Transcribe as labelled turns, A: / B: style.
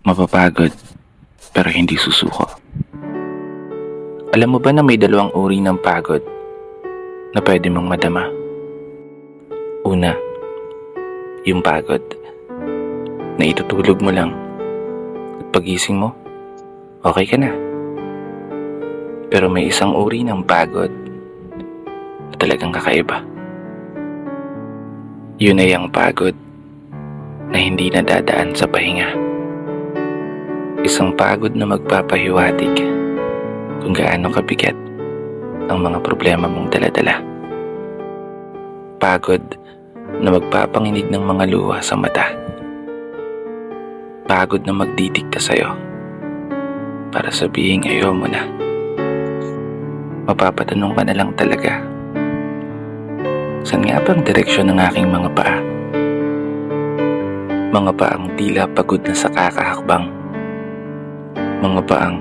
A: Mapapagod, pero hindi susuko. Alam mo ba na may dalawang uri ng pagod na pwede mong madama? Una, yung pagod na itutulog mo lang at pagising mo, okay ka na. Pero may isang uri ng pagod na talagang kakaiba. Yun ay ang pagod na hindi nadadaan sa pahinga. Isang pagod na magpapahiwatig kung gaano kabigat ang mga problema mong daladala. Pagod na magpapanginig ng mga luha sa mata. Pagod na magdidikta sa'yo para sabihing ayaw mo na. Mapapatanong ka na lang talaga, saan nga bang direksyon ng aking mga paa? Mga paang tila pagod na sa kakahakbang. Mga paang